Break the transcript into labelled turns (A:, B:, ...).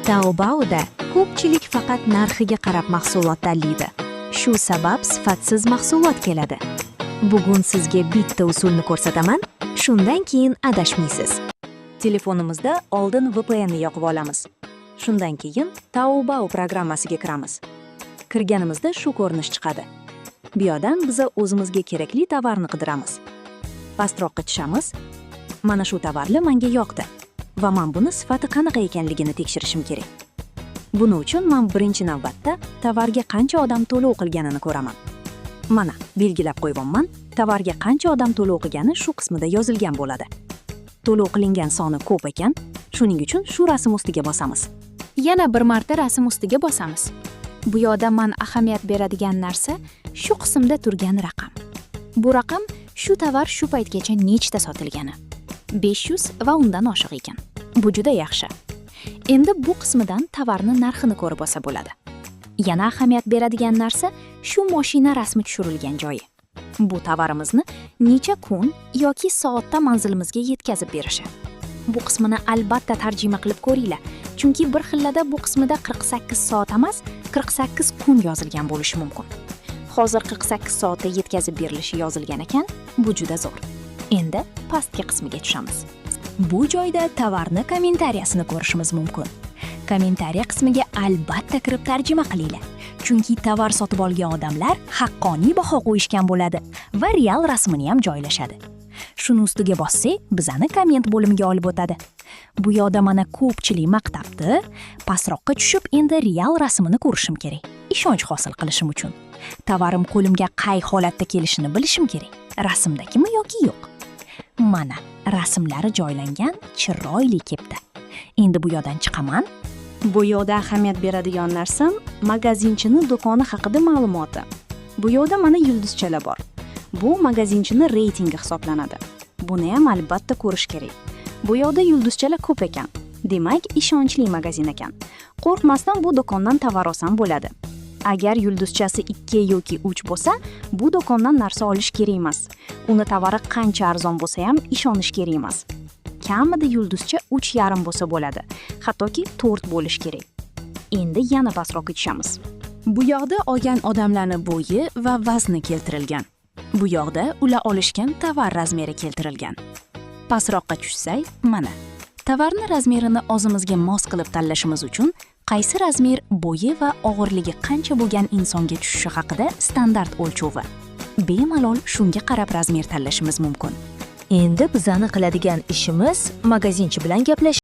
A: Taobao'da ko'pchilik faqat narxiga qarab mahsulot tanlaydi. Shu sabab sifatsiz mahsulot keladi. Bugun sizga bitta usulni ko'rsataman, shundan keyin adashmaysiz.
B: Telefonimizda oldin VPN ni yoqib olamiz. Shundan keyin Taobao programmasiga kiramiz. Kirganimizda shu ko'rinish chiqadi. Bu yerdan biz o'zimizga kerakli tovarni qidiramiz. Pastroqqa tushamiz. Mana shu tovarlar menga yoqdi va men buni sifati qanaqa ekanligini tekshirishim kerak. Buning uchun men birinchi navbatda tovarga qancha odam to'lov qilganini ko'raman. Mana belgilab qo'yganman. Tovarga qancha odam to'lov qilgani shu qismida yozilgan bo'ladi. To'lov qilingan soni ko'p ekan, shuning uchun shu rasm ustiga bosamiz.
C: Yana bir marta rasm ustiga bosamiz. Bu yerda men ahamiyat beradigan narsa shu qismda turgan raqam. Bu raqam shu tovar shu paytgacha nechta sotilgani. 500 va undan oshiq ekan. Bu juda yaxshi. Endi bu qismidan tovarning narxini ko'rib olsa bo'ladi. Yana ahamiyat beradigan narsa shu mashina rasmi tushirilgan joyi. Bu tovarimizni necha kun yoki soatda manzilimizga yetkazib berishi. Bu qismini albatta tarjima qilib ko'ringlar, chunki bir xillada bu qismida 48 soat emas, 48 kun yozilgan bo'lishi mumkin. Hozir 48 soatda yetkazib berilishi yozilgan ekan, bu juda zo'r. Endi pastki qismiga tushamiz. Bu joyda tovarni kommentariyasini ko'rishimiz mumkin. Kommentariya qismiga albatta kirib tarjima qilinglar, chunki tovar sotib olgan odamlar haqqoniy baho qo'yishgan bo'ladi va real rasmini ham joylashadi. Shuni ustiga bossak, bizani komment bo'limiga olib o'tadi. Bu yerda mana ko'pchilik maqtabdi, pastroqqa tushib endi real rasmini ko'rishim kerak. Ishonch hosil qilishim uchun. Tovarim qo'limga qay holatda kelishini bilishim kerak. Rasmdagimi yoki yo'q. Mana rasmlari joylangan chiroyli kepda. Endi bu yerdan chiqaman.
B: Bu yerda ahamiyat beradigan narsam magazinchini do'koni haqida ma'lumoti. Bu yerda mana yulduzchalar bor. Bu magazinchini reytingi hisoblanadi. Buni ham albatta ko'rish kerak. Bu yerda yulduzchalar ko'p ekan. Demak, ishonchli magazin ekan. Qo'rqmasdan bu do'kondan tovar olsam bo'ladi. Agar yulduzchasi 2 yoki 3 bo'lsa, bu do'kondan narsa olish kerak emas. Uni tovari qancha arzon bo'lsa ham ishonish kerak emas. Kamida yulduzcha 3,5 bo'lsa bo'ladi. Hattoki 4 bo'lish kerak. Endi yana pastroqqa tushamiz. Bu yoqda olgan odamlarning bo'yi va vazni keltirilgan. Bu yoqda ular olishgan tovar razmeri keltirilgan. Pastroqqa tushsak, mana tovarning razmerini o'zimizga mos qilib tanlashimiz uchun qaysi razmer bo'yi va og'irligi qancha bo'lgan insonga tushishi haqida standart o'lchovi. Bemalol shunga qarab razmer tanlashimiz mumkin.
A: Endi bizani qiladigan ishimiz magazinchi bilan gaplashib